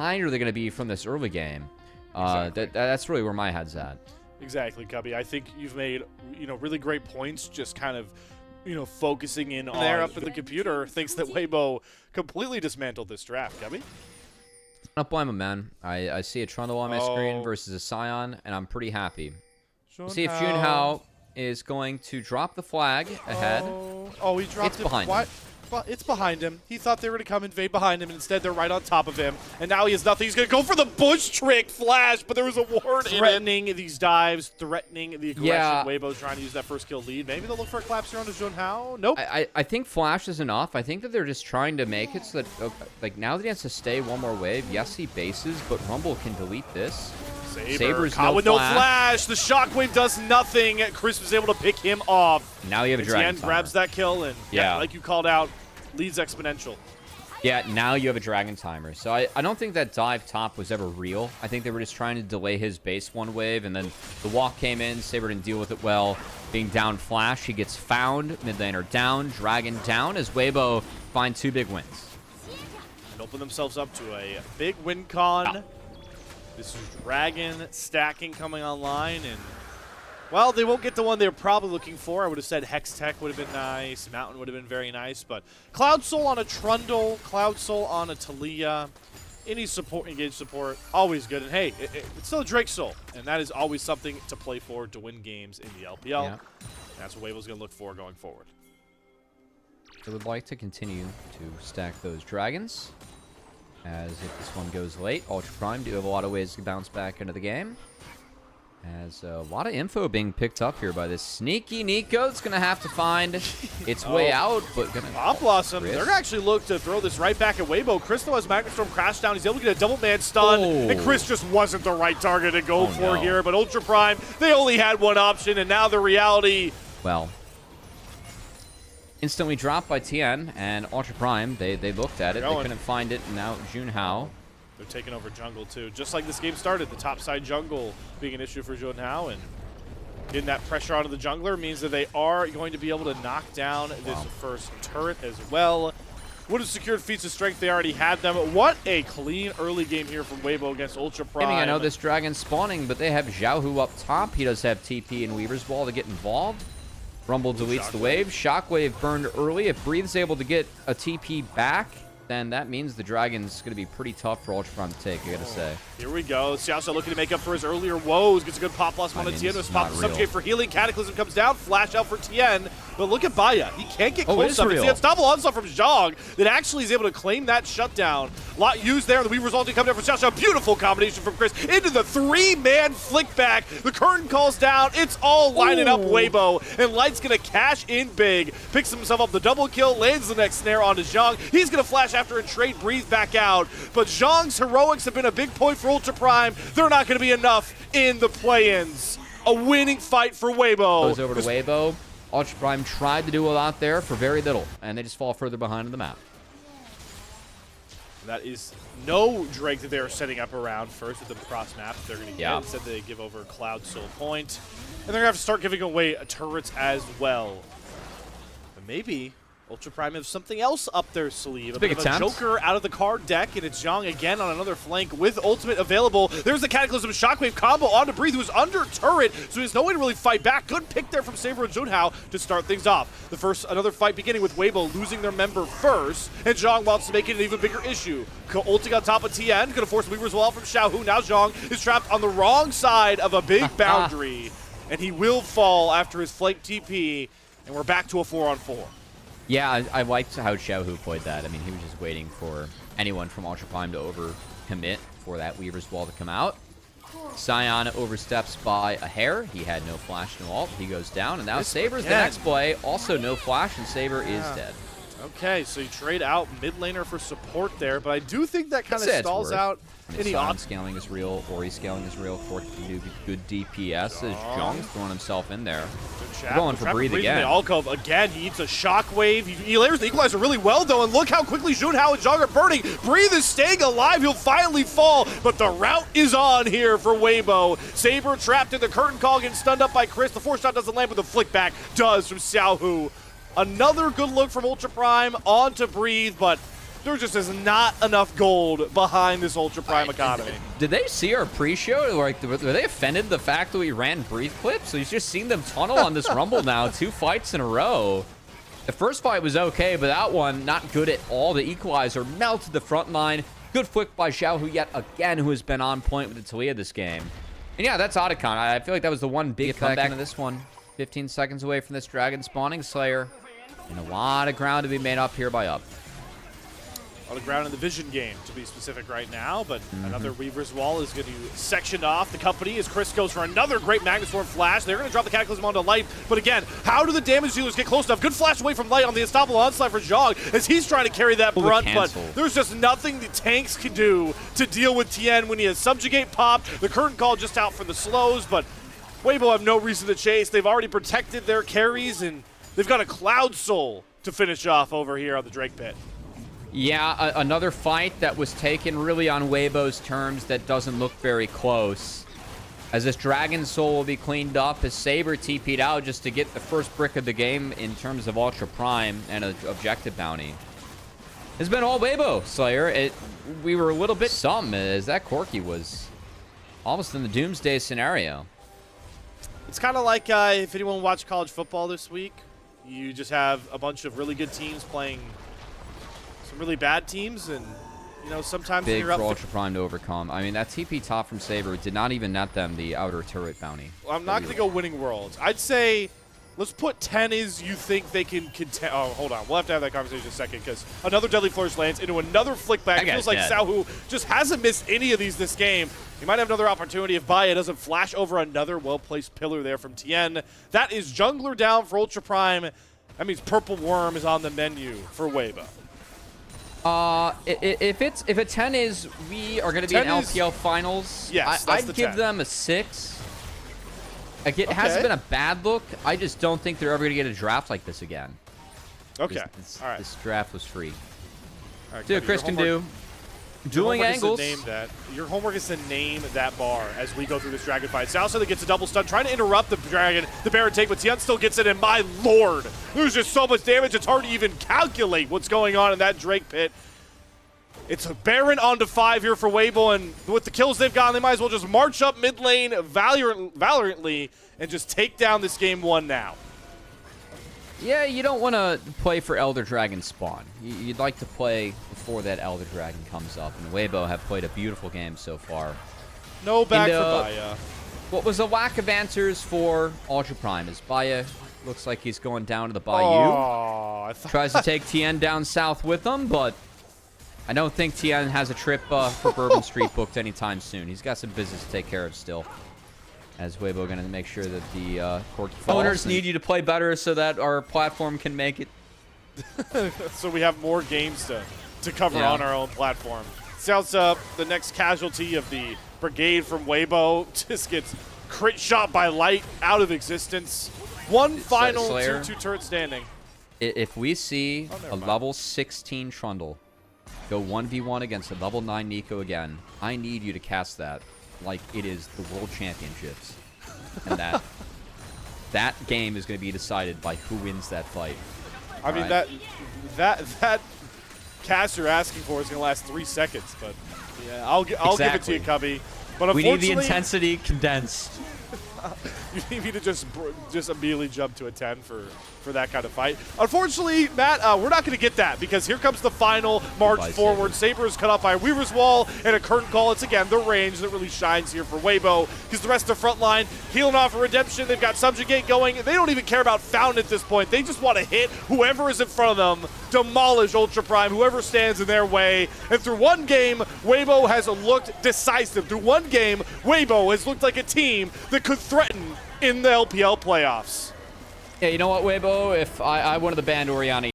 behind are they going to be from this early game? Exactly. That's really where my head's at. Exactly, Cubby. I think you've made, really great points, just kind of, focusing in on there up at the computer thinks that Weibo completely dismantled this draft, Cubby. I don't blame him, man. I see a Trundle on my screen versus a Scion, and I'm pretty happy. We'll see if Junhao is going to drop the flag ahead. Oh, he dropped it. It's behind him. It's behind him. He thought they were going to come invade behind him, and instead they're right on top of him. And now he has nothing. He's going to go for the bush trick flash, but there was a ward threatening these dives, threatening the aggression. Yeah. Weibo's trying to use that first kill lead. Maybe they'll look for a collapse here on Junhao. Nope. I think flash is enough. I think that they're just trying to make it so that, like, now that he has to stay one more wave, yes, he bases, but Rumble can delete this. Saber's caught with no flash. The shockwave does nothing. Chris was able to pick him off. Now you have a dragon timer. Grabs that kill, and like you called out, leads exponential. Yeah, now you have a dragon timer. So I don't think that dive top was ever real. I think they were just trying to delay his base one wave, and then the walk came in. Saber didn't deal with it well. Being down flash, he gets found. Mid laner down, dragon down as Weibo find 2 big wins. And open themselves up to a big win con. Oh. This is dragon stacking coming online, and well, they won't get the one they're probably looking for. I would have said Hex Tech would have been nice. Mountain would have been very nice. But Cloud Soul on a Trundle, Cloud Soul on a Talia, any support, engaged support, always good. And hey, it's still a Drake Soul. And that is always something to play for to win games in the LPL. Yeah. That's what Weibo's going to look for going forward. They would like to continue to stack those dragons. As if this one goes late, Ultra Prime do have a lot of ways to bounce back into the game. As a lot of info being picked up here by this sneaky Nico. It's going to have to find its way out, but going to... Pop Blossom, they're going to actually look to throw this right back at Weibo. Chris though has Magnet Storm crash down. He's able to get a double man stun, and Chris just wasn't the right target to go for here. But Ultra Prime, they only had one option, and now the reality... Well, instantly dropped by Tien, and Ultra Prime, they looked at it. They couldn't find it, and now Junhao. They're taking over jungle, too. Just like this game started, the topside jungle being an issue for Junhao, and getting that pressure onto the jungler means that they are going to be able to knock down this first turret as well. Would have secured feats of strength. They already had them. What a clean early game here from Weibo against Ultra Prime. I know this dragon's spawning, but they have Xiaohu up top. He does have TP and Weaver's Wall to get involved. Rumble deletes the wave. Shockwave burned early. If Breathe's able to get a TP back, then that means the dragon's going to be pretty tough for Ultra Prime to take, I gotta say. Here we go. Xiaoxiao looking to make up for his earlier woes. Gets a good pop blossom on Tien. Pop the subjugate for healing. Cataclysm comes down. Flash out for Tien. But look at Baya. He can't get close enough. It's the unstoppable onslaught from Zhang that actually is able to claim that shutdown. Lot used there. The Weaver's ulti coming down for Xiaoxiao. Beautiful combination from Chris into the 3-man flick back. The curtain calls down. It's all lining up Weibo. And Light's going to cash in big. Picks himself up the double kill. Lands the next snare onto Zhang. He's going to flash after and trade Breathe back out. But Zhang's heroics have been a big point for Ultra Prime. They're not going to be enough in the play-ins. A winning fight for Weibo. Goes over to Weibo. Ultra Prime tried to do a lot there for very little, and they just fall further behind in the map. That is no Drake that they're setting up around first with the cross map they're going to get. Instead, they give over Cloud Soul Point. And they're going to have to start giving away turrets as well. But maybe Ultra Prime has something else up their sleeve. A bit of a Joker out of the card deck, and it's Zhang again on another flank with ultimate available. There's the Cataclysm Shockwave combo onto Breathe, who's under turret, so there's no way to really fight back. Good pick there from Saber and Junhao to start things off. Another fight beginning with Weibo losing their member first, and Zhang wants to make it an even bigger issue. Ulting on top of Tien, going to force Weaver's Wall from Xiaohu. Now Zhang is trapped on the wrong side of a big boundary, and he will fall after his flank TP, and we're back to a 4-on-4. Yeah, I liked how Xiaohu played that. I mean, he was just waiting for anyone from Ultra Prime to overcommit for that Weaver's Wall to come out. Scion oversteps by a hair. He had no flash, no ult. He goes down, and now Saber's the next play. Also no flash, and Saber is dead. Okay, so you trade out mid laner for support there, but I do think that kind of stalls out any scaling is real, Ori scaling is real, for good DPS as Zhang's throwing himself in there. They're going for Breathe again. The alcove again, he eats a shockwave. He layers the equalizer really well though, and look how quickly Junhao and Zhang are burning. Breathe is staying alive, he'll finally fall, but the route is on here for Weibo. Saber trapped in the curtain call, getting stunned up by Chris. The 4-shot doesn't land, but the flick back does from Xiaohu. Another good look from Ultra Prime onto Breathe, but There just is not enough gold behind this Ultra Prime economy. Did they see our pre-show? Like, were they offended the fact that we ran brief clips? So he's just seen them tunnel on this Rumble now, 2 fights in a row. The first fight was okay, but that one, not good at all. The equalizer melted the front line. Good flick by Xiao, who has been on point with the Talia this game. And yeah, that's Otacon. I feel like that was the one big comeback into this one. 15 seconds away from this Dragon spawning Slayer. And a lot of ground to be made up here by Up. A lot of ground in the Vision game, to be specific right now, but another Weaver's Wall is going to section off the company as Chris goes for another great Magnustorm flash. They're going to drop the Cataclysm onto Light, but again, how do the damage dealers get close enough? Good flash away from Light on the Unstoppable Onslaught for Zhong as he's trying to carry that brunt, but there's just nothing the tanks can do to deal with Tien when he has Subjugate popped, the Curtain Call just out for the slows, but Weibo have no reason to chase. They've already protected their carries, and they've got a Cloud Soul to finish off over here on the Drake Pit. Yeah, another fight that was taken really on Weibo's terms that doesn't look very close. As this Dragon Soul will be cleaned up, as Saber TP'd out just to get the first brick of the game in terms of Ultra Prime and an objective bounty. It's been all Weibo, Slayer. We were a little bit some as that Corki was almost in the doomsday scenario. It's kind of like if anyone watched college football this week, you just have a bunch of really good teams playing some really bad teams, and you know, sometimes big you're up for Ultra Prime to overcome. I mean, that TP top from Saber did not even net them the outer turret bounty. Well, I'm not going to go winning worlds. I'd say let's put 10 as you think they can contend. Oh, hold on. We'll have to have that conversation in a second, because another Deadly Flourish lands into another flick back. It feels like Xiao just hasn't missed any of these this game. He might have another opportunity if Baya doesn't flash over another well-placed pillar there from Tien. That is Jungler down for Ultra Prime. That means Purple Worm is on the menu for Weibo. If a 10 is we are going to be in LPL finals, yes, I'd give them a 6. Like, it hasn't been a bad look. I just don't think they're ever going to get a draft like this again. Okay. All right. This draft was free. All right, see what Chris can do. Dueling angles. Your homework is to name that bar as we go through this Dragon fight. Southside gets a double stun, trying to interrupt the Dragon, the Baron take, but Tien still gets it, and my lord, there's just so much damage, it's hard to even calculate what's going on in that Drake Pit. It's a Baron onto 5 here for Weibo, and with the kills they've gotten, they might as well just march up mid lane valiantly and just take down this game 1 now. Yeah, you don't want to play for Elder Dragon spawn. You'd like to play before that Elder Dragon comes up, and Weibo have played a beautiful game so far. No back for Baya. What was a lack of answers for Ultra Prime as Baya looks like he's going down to the Bayou. Oh, tries to take Tien down south with him, but I don't think Tien has a trip for Bourbon Street booked anytime soon. He's got some business to take care of still. As Weibo going to make sure that the Corki owners need you to play better so that our platform can make it. So we have more games to cover on our own platform. Sounds the next casualty of the brigade from Weibo just gets crit shot by Light out of existence. One final 2-2 turret standing. If we see a level 16 Trundle go 1v1 against a level 9 Nico again, I need you to cast that like it is the World Championships. And that game is going to be decided by who wins that fight. I mean, that cast you're asking for is going to last 3 seconds, but yeah, I'll give it to you, Cubby. But we need the intensity condensed. You need me to just immediately jump to a 10 for that kind of fight. Unfortunately, Matt, we're not going to get that, because here comes the final march forward. Saber is cut off by a Weaver's Wall and a Curtain Call. It's, again, the range that really shines here for Weibo, because the rest of the front line healing off a Redemption. They've got Subjugate going. They don't even care about Fountain at this point. They just want to hit whoever is in front of them, demolish Ultra Prime, whoever stands in their way. And through one game, Weibo has looked decisive. Through one game, Weibo has looked like a team that could threaten in the LPL playoffs. Yeah, you know what, Weibo? If I wanted the band Oriana